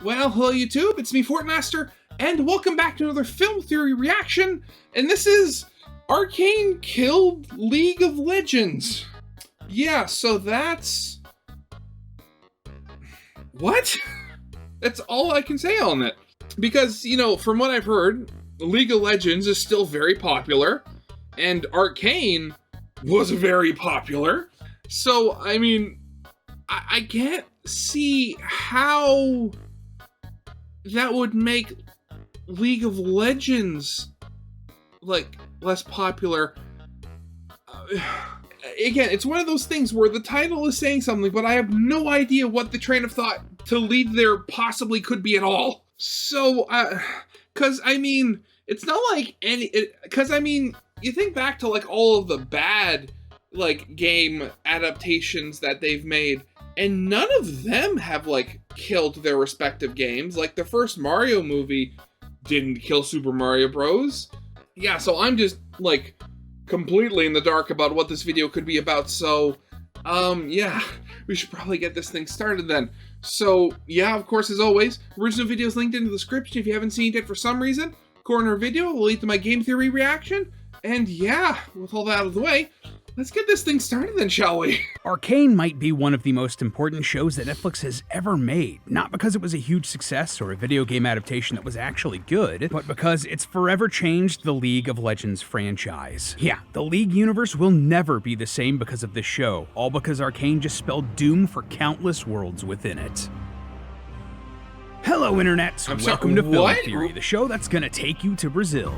Well, hello YouTube, it's me, Fortmaster, and welcome back to another film theory reaction, and this is Arcane killed League of Legends. Yeah, so that's... What? That's all I can say on it. Because, you know, from what I've heard, League of Legends is still very popular, and Arcane was very popular. So, I mean, I can't see how that would make League of Legends, like, less popular. Again, it's one of those things where the title is saying something, but I have no idea what the train of thought to lead there possibly could be at all. So, because, I mean, it's not like because, I mean, you think back to, like, all of the bad, like, game adaptations that they've made, and none of them have, like, killed their respective games. Like, the first Mario movie didn't kill Super Mario Bros. Yeah, so I'm just, like, completely in the dark about what this video could be about, so, yeah, we should probably get this thing started then. So, yeah, of course, as always, original video is linked in the description if you haven't seen it for some reason. Corner video will lead to my game theory reaction, and yeah, with all that out of the way, let's get this thing started then, shall we? Arcane might be one of the most important shows that Netflix has ever made, not because it was a huge success or a video game adaptation that was actually good, but because it's forever changed the League of Legends franchise. Yeah, the League universe will never be the same because of this show, all because Arcane just spelled doom for countless worlds within it. Hello, Internet! Welcome to Film Theory, the show that's gonna take you to Brazil.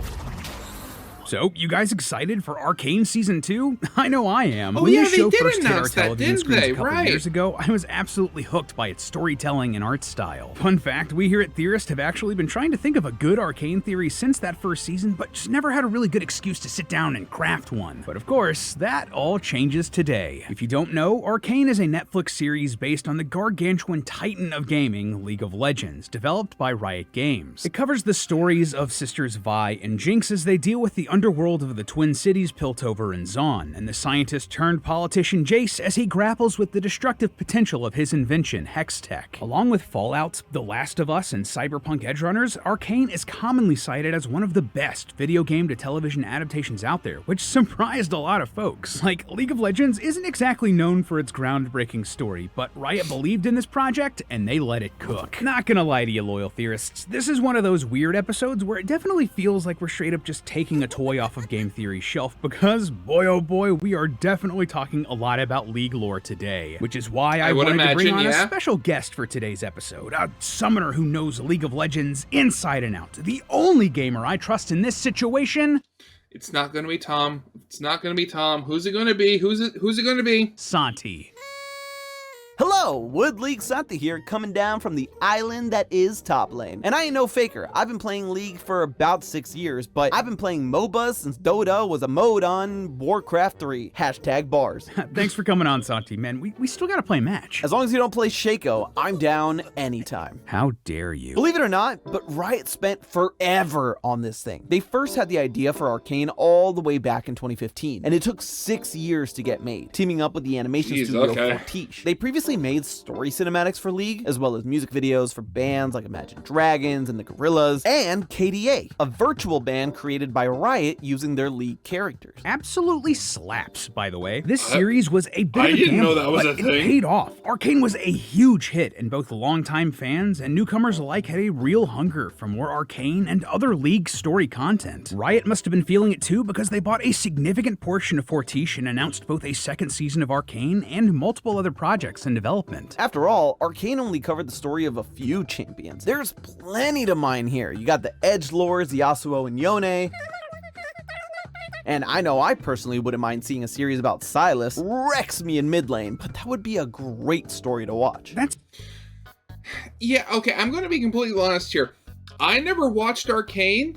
So, you guys excited for Arcane Season 2? I know I am. Oh, when yeah, this show they did first hit our announce that, television didn't screens they? a couple Right. years ago, I was absolutely hooked by its storytelling and art style. Fun fact, we here at Theorist have actually been trying to think of a good Arcane theory since that first season, but just never had a really good excuse to sit down and craft one. But of course, that all changes today. If you don't know, Arcane is a Netflix series based on the gargantuan titan of gaming, League of Legends, developed by Riot Games. It covers the stories of sisters Vi and Jinx as they deal with the underworld of the Twin Cities, Piltover, and Zaun, and the scientist-turned-politician Jace as he grapples with the destructive potential of his invention, Hextech. Along with Fallout, The Last of Us, and Cyberpunk Edgerunners, Arcane is commonly cited as one of the best video game to television adaptations out there, which surprised a lot of folks. Like, League of Legends isn't exactly known for its groundbreaking story, but Riot believed in this project, and they let it cook. Not gonna lie to you, loyal theorists, this is one of those weird episodes where it definitely feels like we're straight up just taking a toy off of game theory shelf, because boy oh boy, we are definitely talking a lot about League lore today, which is why I wanted to bring on a special guest for today's episode, a summoner who knows League of Legends inside and out, the only gamer I trust in this situation. It's not gonna be Tom. It's not gonna be Tom. Who's it gonna be? Who's it gonna be? Santi. Hello, Wood League Santi here, coming down from the island that is Top Lane. And I ain't no faker, I've been playing League for about 6 years, but I've been playing MOBAs since Dota was a mode on Warcraft 3, #bars. Thanks for coming on, Santi, man. We still gotta play a match. As long as you don't play Shaco, I'm down anytime. How dare you? Believe it or not, but Riot spent forever on this thing. They first had the idea for Arcane all the way back in 2015, and it took 6 years to get made, teaming up with the animation studio Fortiche. They previously made story cinematics for League, as well as music videos for bands like Imagine Dragons and the Gorillaz, and KDA, a virtual band created by Riot using their League characters. Absolutely slaps, by the way. This series was a bit I of a didn't know gamble, that was but a it thing. paid off. Arcane was a huge hit, and both longtime fans and newcomers alike had a real hunger for more Arcane and other League story content. Riot must have been feeling it too, because they bought a significant portion of Fortiche and announced both a second season of Arcane and multiple other projects in development. After all, Arcane only covered the story of a few champions. There's plenty to mine here. You got the Edgelords, Yasuo and Yone. And I know I personally wouldn't mind seeing a series about Silas wrecks me in mid lane, but that would be a great story to watch. Yeah, okay, I'm gonna be completely honest here. I never watched Arcane.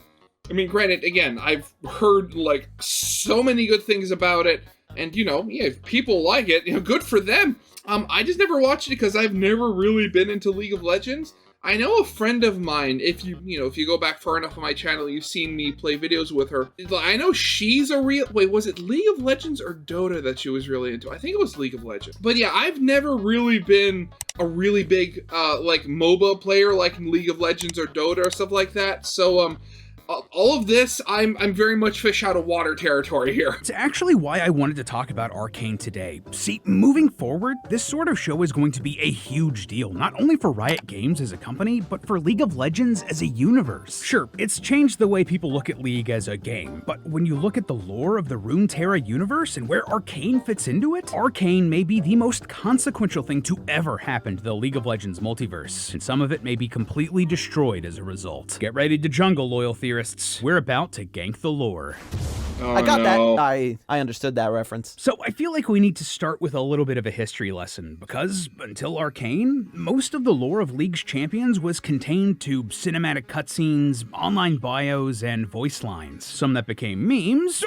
I mean, granted, again, I've heard, like, so many good things about it, and, you know, yeah, if people like it, you know, good for them. I just never watched it because I've never really been into League of Legends. I know a friend of mine, if you go back far enough on my channel, you've seen me play videos with her. I know she's a real, wait, was it League of Legends or Dota that she was really into? I think it was League of Legends. But yeah, I've never really been a really big like MOBA player, like in League of Legends or Dota or stuff like that. So all of this, I'm very much fish out of water territory here. It's actually why I wanted to talk about Arcane today. See, moving forward, this sort of show is going to be a huge deal, not only for Riot Games as a company, but for League of Legends as a universe. Sure, it's changed the way people look at League as a game, but when you look at the lore of the Runeterra universe and where Arcane fits into it, Arcane may be the most consequential thing to ever happen to the League of Legends multiverse, and some of it may be completely destroyed as a result. Get ready to jungle, loyal theorists. We're about to gank the lore. Oh, I got no. that. I understood that reference. So I feel like we need to start with a little bit of a history lesson, because until Arcane, most of the lore of League's champions was contained to cinematic cutscenes, online bios, and voice lines. Some that became memes,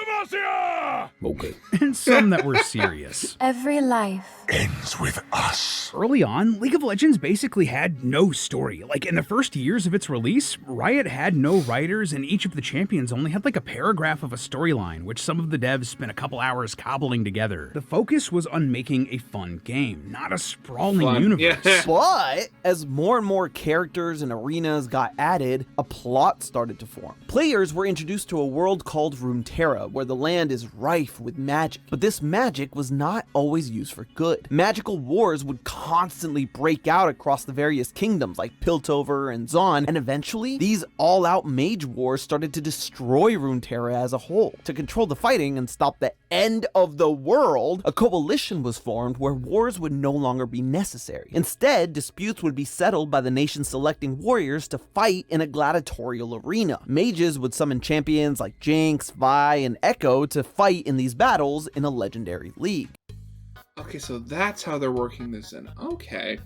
okay, and some that were serious. Every life ends with us. Early on, League of Legends basically had no story. Like, in the first years of its release, Riot had no writers, and each of the champions only had like a paragraph of a storyline, which some of the devs spent a couple hours cobbling together. The focus was on making a fun game, not a sprawling universe. Yeah. But as more and more characters and arenas got added, a plot started to form. Players were introduced to a world called Runeterra, where the land is rife with magic. But this magic was not always used for good. Magical wars would constantly break out across the various kingdoms like Piltover and Zaun, and eventually these all-out mage wars started to destroy Runeterra as a whole. To control the fighting and stop the end of the world, a coalition was formed where wars would no longer be necessary. Instead, disputes would be settled by the nation selecting warriors to fight in a gladiatorial arena. Mages would summon champions like Jinx, Vi, and Echo to fight in these battles in a legendary league. Okay, so that's how they're working this in. Okay.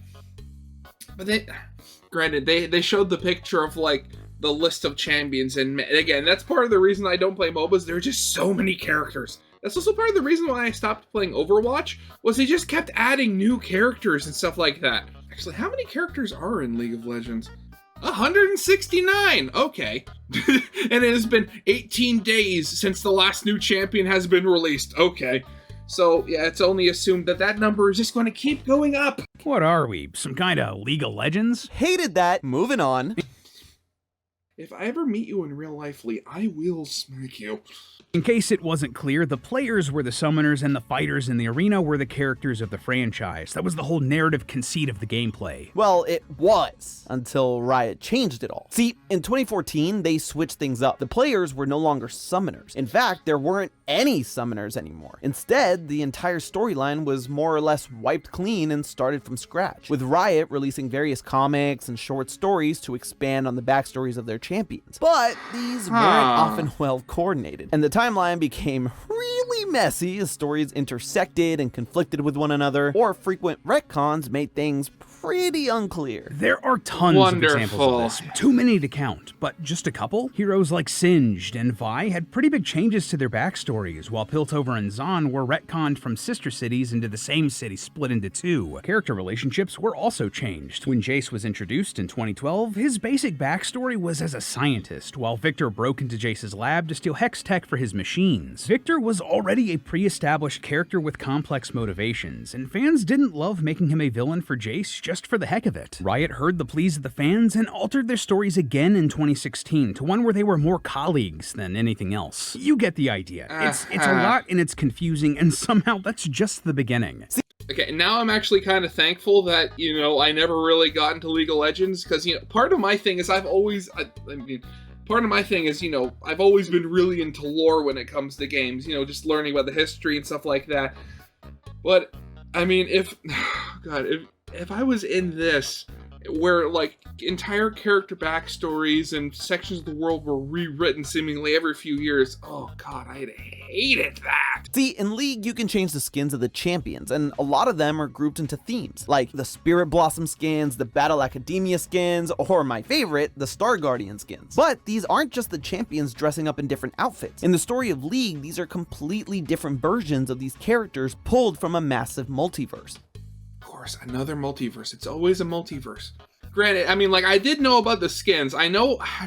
But they showed the picture of like the list of champions, and again, that's part of the reason I don't play MOBAs. There are just so many characters. That's also part of the reason why I stopped playing Overwatch, was they just kept adding new characters and stuff like that. Actually, how many characters are in League of Legends? 169! Okay. And it has been 18 days since the last new champion has been released. Okay. So, yeah, it's only assumed that that number is just going to keep going up. What are we, some kind of League of Legends? Hated that. Moving on. If I ever meet you in real life, Lee, I will smack you. In case it wasn't clear, the players were the summoners and the fighters in the arena were the characters of the franchise. That was the whole narrative conceit of the gameplay. Well, it was, until Riot changed it all. See, in 2014, they switched things up. The players were no longer summoners. In fact, there weren't any summoners anymore. Instead, the entire storyline was more or less wiped clean and started from scratch, with Riot releasing various comics and short stories to expand on the backstories of their champions. But these weren't often well coordinated, and the timeline became really messy as stories intersected and conflicted with one another, or frequent retcons made things pretty unclear. There are tons of examples of this, too many to count, but just a couple. Heroes like Singed and Vi had pretty big changes to their backstories, while Piltover and Zaun were retconned from sister cities into the same city split into two. Character relationships were also changed. When Jace was introduced in 2012, his basic backstory was as a scientist, while Victor broke into Jace's lab to steal hex tech for his machines. Victor was already a pre-established character with complex motivations, and fans didn't love making him a villain for Jace just for the heck of it. Riot heard the pleas of the fans and altered their stories again in 2016 to one where they were more colleagues than anything else. You get the idea. It's a lot and it's confusing, and somehow that's just the beginning. Okay, now I'm actually kind of thankful that, I never really got into League of Legends, because, part of my thing is I've always been really into lore when it comes to games, just learning about the history and stuff like that. But, I mean, if I was in this, where, like, entire character backstories and sections of the world were rewritten seemingly every few years, oh god, I'd hated that! See, in League, you can change the skins of the champions, and a lot of them are grouped into themes, like the Spirit Blossom skins, the Battle Academia skins, or my favorite, the Star Guardian skins. But these aren't just the champions dressing up in different outfits. In the story of League, these are completely different versions of these characters pulled from a massive multiverse. Another multiverse. It's always a multiverse. Granted, I mean, like, I did know about the skins. I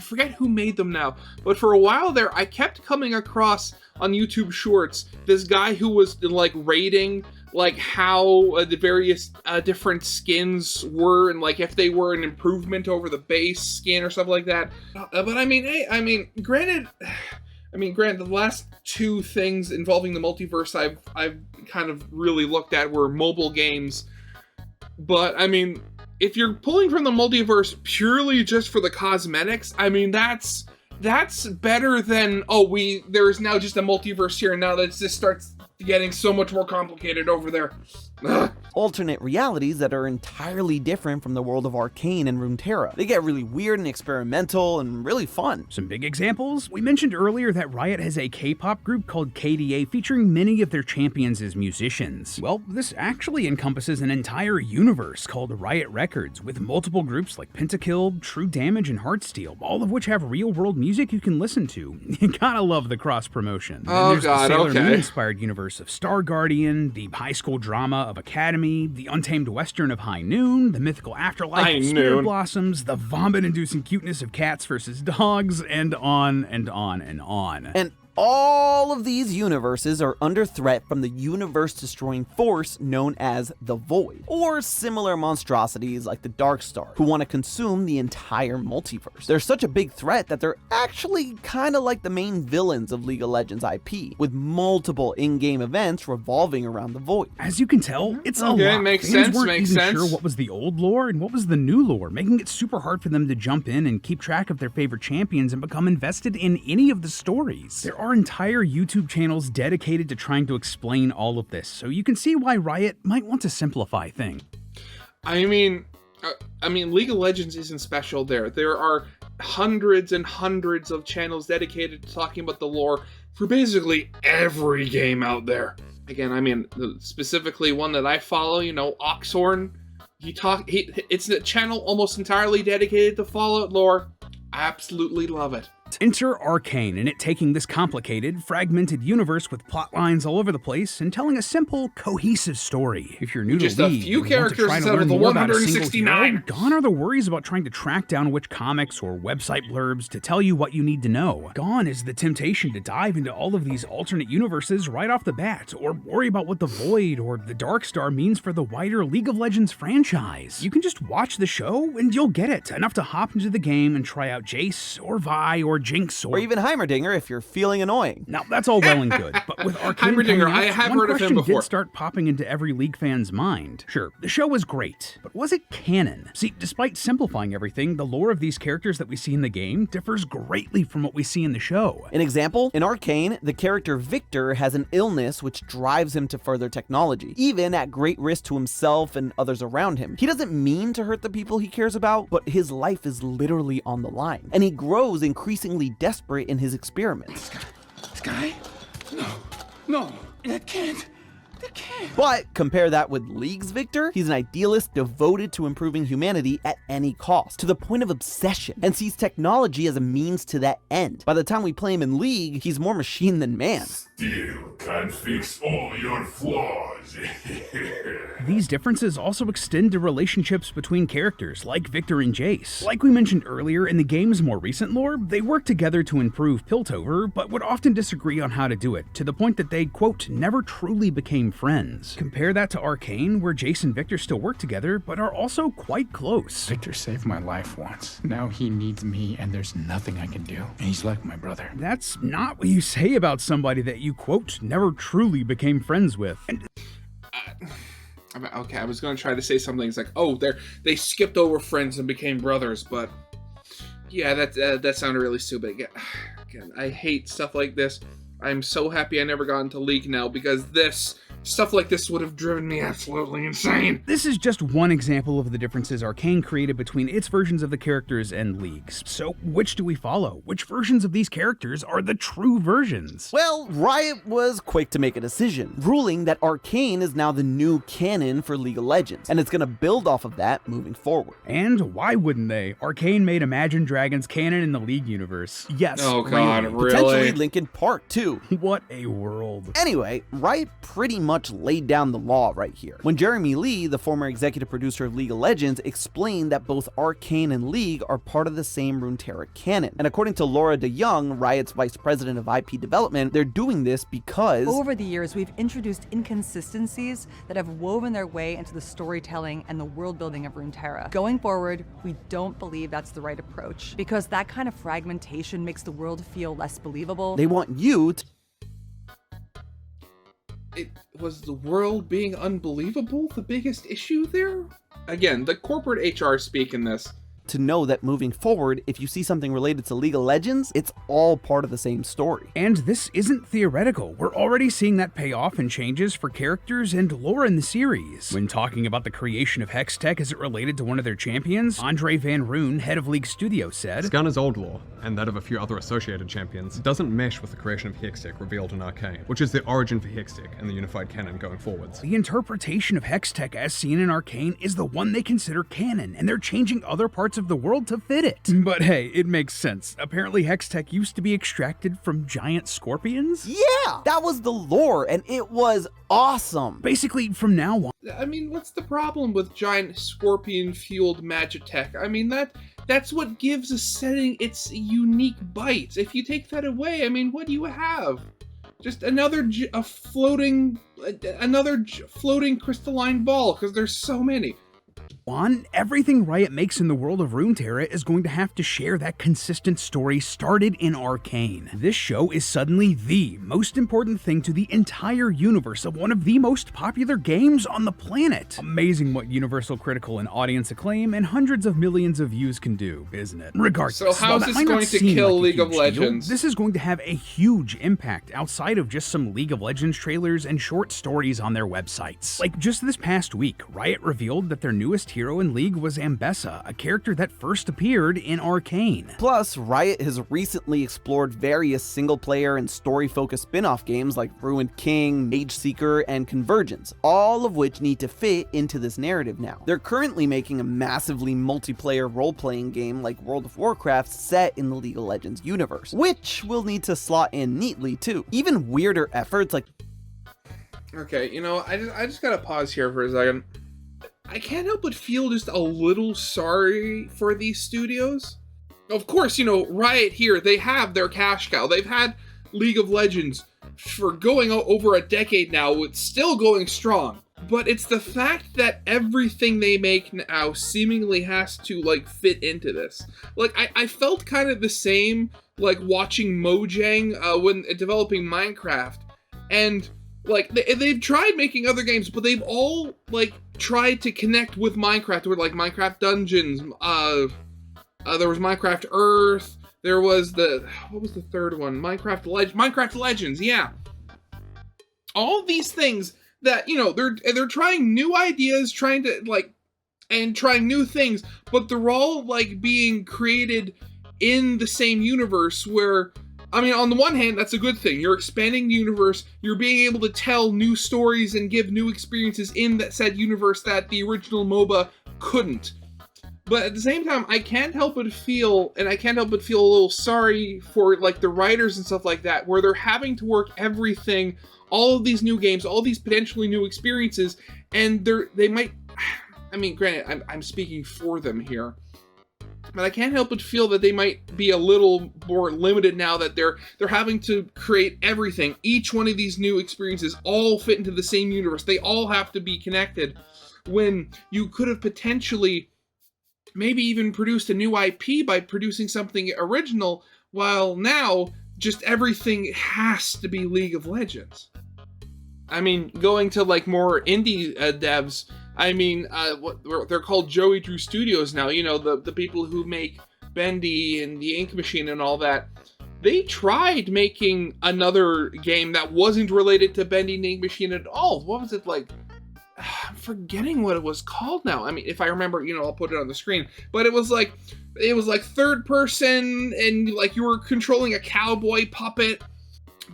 forget who made them now, but for a while there, I kept coming across on YouTube Shorts this guy who was, like, raiding, like how the various different skins were, and like if they were an improvement over the base skin or stuff like that. But I mean, hey, granted, the last two things involving the multiverse I've kind of really looked at were mobile games. But I mean, if you're pulling from the multiverse purely just for the cosmetics, I mean, that's better than, there's now just a multiverse here, and now that just starts getting so much more complicated over there. Ugh. Alternate realities that are entirely different from the world of Arcane and Runeterra. They get really weird and experimental and really fun. Some big examples? We mentioned earlier that Riot has a K-pop group called KDA featuring many of their champions as musicians. Well, this actually encompasses an entire universe called Riot Records, with multiple groups like Pentakill, True Damage, and Heartsteel, all of which have real-world music you can listen to. You gotta love the cross-promotion. Oh, there's God, the Sailor okay. Moon-inspired universe of Star Guardian, the high school drama of Academy, the untamed western of High Noon, the mythical afterlife of Spirit Blossoms, the vomit-inducing cuteness of cats versus dogs, and on and on and on. And all of these universes are under threat from the universe-destroying force known as the Void, or similar monstrosities like the Darkstar, who want to consume the entire multiverse. They're such a big threat that they're actually kind of like the main villains of League of Legends IP, with multiple in-game events revolving around the Void. As you can tell, it's a Okay, lot. makes Fans sense, weren't makes even sense. sure what was the old lore and what was the new lore, making it super hard for them to jump in and keep track of their favorite champions and become invested in any of the stories. There are entire YouTube channels dedicated to trying to explain all of this, so you can see why Riot might want to simplify things. I mean, League of Legends isn't special there. There are hundreds and hundreds of channels dedicated to talking about the lore for basically every game out there. Again, I mean, specifically one that I follow, Oxhorn. It's a channel almost entirely dedicated to Fallout lore. I absolutely love it. Enter Arcane, and it taking this complicated, fragmented universe with plot lines all over the place and telling a simple, cohesive story. If you're new Just to a League few and want to characters try to instead of learn the more about a single 169. hero, gone are the worries about trying to track down which comics or website blurbs to tell you what you need to know. Gone is the temptation to dive into all of these alternate universes right off the bat, or worry about what the Void or the Darkstar means for the wider League of Legends franchise. You can just watch the show and you'll get it, enough to hop into the game and try out Jace, or Vi, or Jinx, Or even Heimerdinger if you're feeling annoying. Now, that's all well and good, but with Arcane Heimerdinger, coming out, I have one heard of him question before. did start popping into every League fan's mind. Sure, the show was great, but was it canon? See, despite simplifying everything, the lore of these characters that we see in the game differs greatly from what we see in the show. An example, in Arcane, the character Victor has an illness which drives him to further technology, even at great risk to himself and others around him. He doesn't mean to hurt the people he cares about, but his life is literally on the line, and he grows increasingly desperate in his experiments. This guy? No, that can't. But compare that with League's Victor. He's an idealist devoted to improving humanity at any cost, to the point of obsession, and sees technology as a means to that end. By the time we play him in League, he's more machine than man. Still can't fix all your flaws. These differences also extend to relationships between characters, like Victor and Jace. Like we mentioned earlier, in the game's more recent lore, they work together to improve Piltover, but would often disagree on how to do it, to the point that they, quote, never truly became friends. Compare that to Arcane, where Jace and Victor still work together, but are also quite close. Victor saved my life once. Now he needs me, and there's nothing I can do. He's like my brother. That's not what you say about somebody that you, quote, never truly became friends with. And Okay, I was going to try to say something. It's like, they skipped over friends and became brothers, but yeah, that sounded really stupid. Again, I hate stuff like this. I'm so happy I never got into League now, because stuff like this would have driven me absolutely insane. this is just one example of the differences Arcane created between its versions of the characters and League's. So which do we follow? Which versions of these characters are the true versions? Well, Riot was quick to make a decision, ruling that Arcane is now the new canon for League of Legends, and it's gonna build off of that moving forward. And why wouldn't they? Arcane made Imagine Dragons canon in the League universe. Yes, Oh god, really. Potentially really? Linkin Park too. What a world. Anyway, Riot pretty much much laid down the law right here. When Jeremy Lee, the former executive producer of League of Legends, explained that both Arcane and League are part of the same Runeterra canon. And according to Laura DeYoung, Riot's vice president of IP development, they're doing this because over the years, we've introduced inconsistencies that have woven their way into the storytelling and the world building of Runeterra. Going forward, we don't believe that's the right approach, because that kind of fragmentation makes the world feel less believable. They want you to... It was the world being unbelievable the biggest issue there? Again, the corporate HR speak in this. to know that moving forward, if you see something related to League of Legends, it's all part of the same story. And this isn't theoretical. We're already seeing that pay off in changes for characters and lore in the series. When talking about the creation of Hextech as it related to one of their champions, Andre Van Roon, head of League Studio, said, Skarner's old lore, and that of a few other associated champions, doesn't mesh with the creation of Hextech revealed in Arcane, which is the origin for Hextech and the unified canon going forwards. The interpretation of Hextech as seen in Arcane is the one they consider canon, and they're changing other parts of the world to fit it. But hey, it makes sense. Apparently Hextech used to be extracted from giant scorpions? Yeah! That was the lore, and it was awesome! Basically, from now on. I mean, what's the problem with giant scorpion-fueled magitech? I mean, that's what gives a setting its unique bite. If you take that away, I mean, what do you have? Just another floating crystalline ball, because there's so many. Everything Riot makes in the world of Runeterra is going to have to share that consistent story started in Arcane. This show is suddenly the most important thing to the entire universe of one of the most popular games on the planet. Amazing what universal critical and audience acclaim and hundreds of millions of views can do, isn't it? Regardless, so how's this going to kill League of Legends? This is going to have a huge impact outside of just some League of Legends trailers and short stories on their websites. Like just this past week, Riot revealed that their newest hero in League was Ambessa, a character that first appeared in Arcane. Plus, Riot has recently explored various single-player and story-focused spin-off games like Ruined King, Mage Seeker, and Convergence, all of which need to fit into this narrative now. They're currently making a massively multiplayer role-playing game like World of Warcraft set in the League of Legends universe, which will need to slot in neatly too. Even weirder efforts like... Okay, you know, I just gotta pause here for a second. I can't help but feel just a little sorry for these studios. Of course, you know, Riot here, they have their cash cow. They've had League of Legends for going over a decade now. It's still going strong. But it's the fact that everything they make now seemingly has to, like, fit into this. Like, I felt kind of the same, like, watching Mojang when developing Minecraft. And... like, they've tried making other games, but they've all, like, tried to connect with Minecraft. With, like, Minecraft Dungeons, there was Minecraft Earth, there was what was the third one? Minecraft Legends, yeah. All these things that, you know, they're trying new ideas, trying to, like, and trying new things, but they're all, like, being created in the same universe where... I mean, on the one hand, that's a good thing. You're expanding the universe, you're being able to tell new stories and give new experiences in that said universe that the original MOBA couldn't. But at the same time, I can't help but feel a little sorry for, like, the writers and stuff like that, where they're having to work everything, all of these new games, all these potentially new experiences, and they might... I mean, granted, I'm speaking for them here. But I can't help but feel that they might be a little more limited now that they're having to create everything. Each one of these new experiences all fit into the same universe. They all have to be connected. When you could have potentially maybe even produced a new IP by producing something original, while now just everything has to be League of Legends. I mean, going to, like, more indie devs... I mean, they're called Joey Drew Studios now, you know, the people who make Bendy and the Ink Machine and all that. They tried making another game that wasn't related to Bendy and Ink Machine at all. What was it like? I'm forgetting what it was called now. I mean, if I remember, you know, I'll put it on the screen. But it was like third person and, like, you were controlling a cowboy puppet.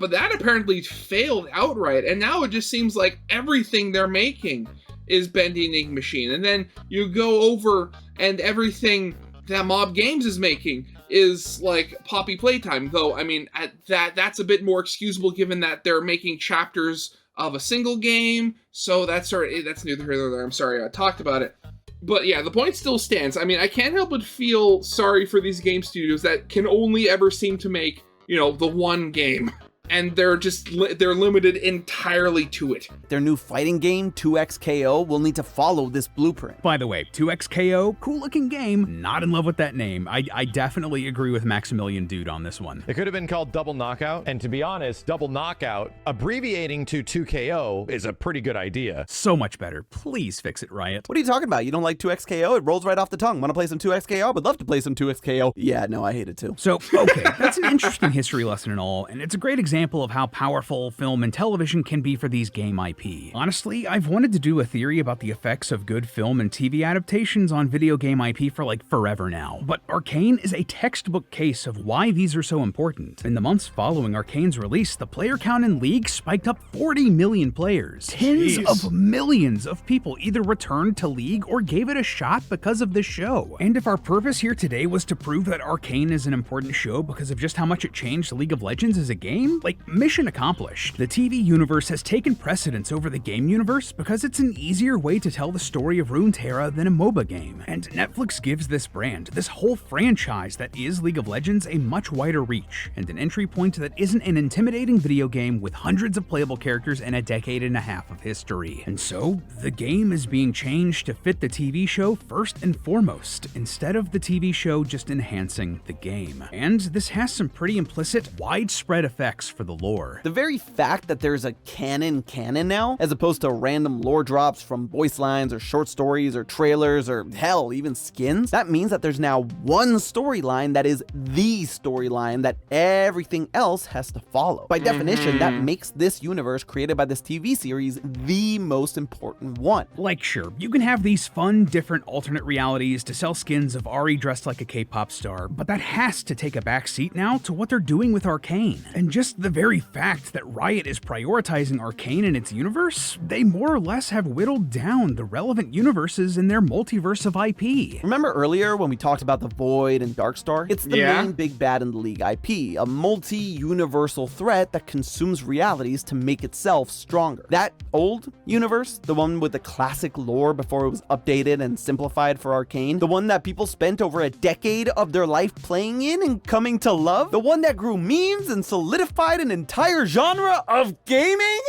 But that apparently failed outright. And now it just seems like everything they're making is Bendy and Ink Machine. And then you go over and everything that Mob Games is making is like Poppy Playtime. Though, I mean, that's a bit more excusable given that they're making chapters of a single game, so that's neither here nor there. I'm sorry I talked about it. But yeah, the point still stands. I mean, I can't help but feel sorry for these game studios that can only ever seem to make, the one game. And they're limited entirely to it. Their new fighting game, 2XKO, will need to follow this blueprint. By the way, 2XKO, cool looking game, not in love with that name. I definitely agree with Maximilian Dude on this one. It could have been called Double Knockout, and to be honest, Double Knockout, abbreviating to 2KO is a pretty good idea. So much better. Please fix it, Riot. What are you talking about? You don't like 2XKO? It rolls right off the tongue. Want to play some 2XKO? I would love to play some 2XKO. Yeah, no, I hate it too. So, okay, that's an interesting history lesson and all, and it's a great example of how powerful film and television can be for these game IP. Honestly, I've wanted to do a theory about the effects of good film and TV adaptations on video game IP for like forever now, but Arcane is a textbook case of why these are so important. In the months following Arcane's release, the player count in League spiked up 40 million players. Tens of millions of people either returned to League or gave it a shot because of this show. And if our purpose here today was to prove that Arcane is an important show because of just how much it changed League of Legends as a game, mission accomplished. The TV universe has taken precedence over the game universe because it's an easier way to tell the story of Runeterra than a MOBA game. And Netflix gives this brand, this whole franchise that is League of Legends, a much wider reach, and an entry point that isn't an intimidating video game with hundreds of playable characters and a decade and a half of history. And so, the game is being changed to fit the TV show first and foremost, instead of the TV show just enhancing the game. And this has some pretty implicit, widespread effects for the lore. The very fact that there's a canon now, as opposed to random lore drops from voice lines or short stories or trailers or hell, even skins, that means that there's now one storyline that is the storyline that everything else has to follow. By definition, that makes this universe created by this TV series the most important one. Like, sure, you can have these fun, different alternate realities to sell skins of Ari dressed like a K-pop star, but that has to take a back seat now to what they're doing with Arcane. And just the very fact that Riot is prioritizing Arcane in its universe, they more or less have whittled down the relevant universes in their multiverse of IP. Remember earlier when we talked about the Void and Darkstar? It's the main big bad in the League IP, a multi-universal threat that consumes realities to make itself stronger. That old universe, the one with the classic lore before it was updated and simplified for Arcane, the one that people spent over a decade of their life playing in and coming to love, the one that grew memes and solidified an entire genre of gaming?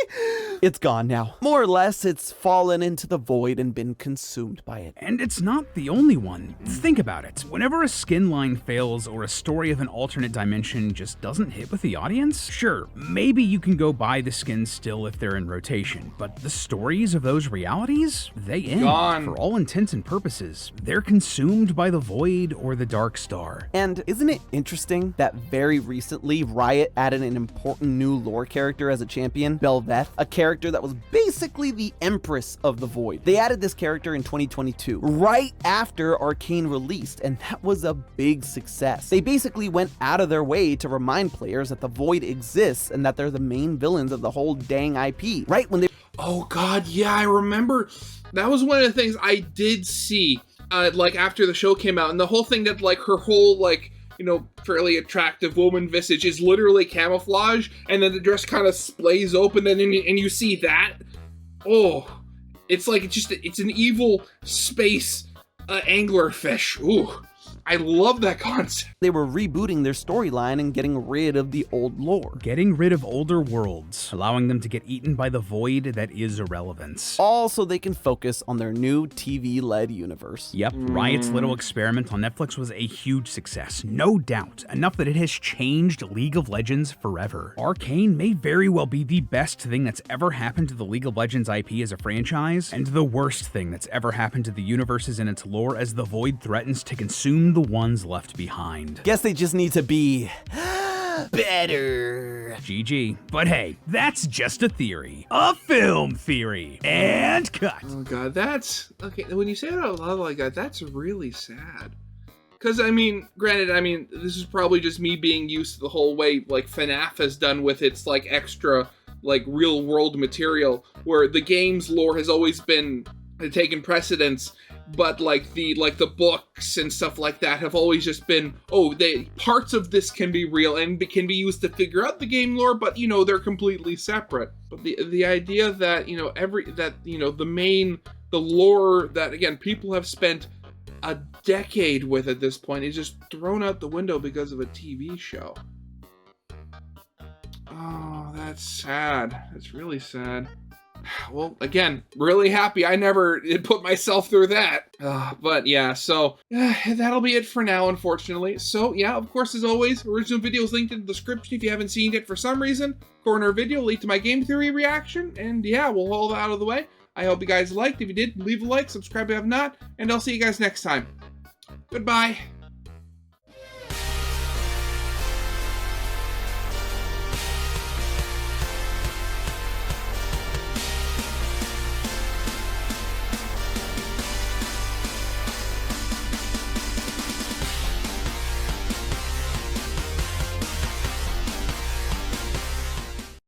It's gone now. More or less, it's fallen into the void and been consumed by it. And it's not the only one. Think about it. Whenever a skin line fails or a story of an alternate dimension just doesn't hit with the audience, sure, maybe you can go buy the skins still if they're in rotation, but the stories of those realities, they end. Gone. For all intents and purposes. They're consumed by the Void or the Dark Star. And isn't it interesting that very recently Riot added an important new lore character as a champion, Bel'Veth, a character that was basically the Empress of the Void. They added this character in 2022, right after Arcane released, and that was a big success. They basically went out of their way to remind players that the Void exists and that they're the main villains of the whole dang IP, right when they... Oh god, yeah, I remember. That was one of the things I did see, after the show came out, and the whole thing that, her whole, fairly attractive woman visage is literally camouflage, and then the dress kind of splays open, and you see that. Oh, it's an evil space anglerfish. Ooh, I love that concept. They were rebooting their storyline and getting rid of the old lore. Getting rid of older worlds, allowing them to get eaten by the void that is irrelevance. All so they can focus on their new TV-led universe. Yep, Riot's little experiment on Netflix was a huge success, no doubt, enough that it has changed League of Legends forever. Arcane may very well be the best thing that's ever happened to the League of Legends IP as a franchise, and the worst thing that's ever happened to the universes in its lore as the void threatens to consume the ones left behind. Guess they just need to be better. GG. But hey, that's just a theory. A film theory. And cut. Oh god, that's... Okay, when you say it out loud like that, that's really sad. Because, granted, this is probably just me being used to the whole way, FNAF has done with its, extra, real-world material, where the game's lore has always been taken precedence, but like the books and stuff like that have always just been, oh, parts of this can be real and can be used to figure out the game lore, but you know, they're completely separate. But the idea that, you know, the lore that, again, people have spent a decade with at this point is just thrown out the window because of a TV show. Oh, that's sad. That's really sad. Well, again, really happy I never put myself through that. But yeah, so that'll be it for now, unfortunately. So yeah, of course, as always, original video is linked in the description if you haven't seen it for some reason. Corner video will lead to my game theory reaction, and yeah, we'll hold that out of the way. I hope you guys liked. If you did, leave a like, subscribe if you have not, and I'll see you guys next time. Goodbye.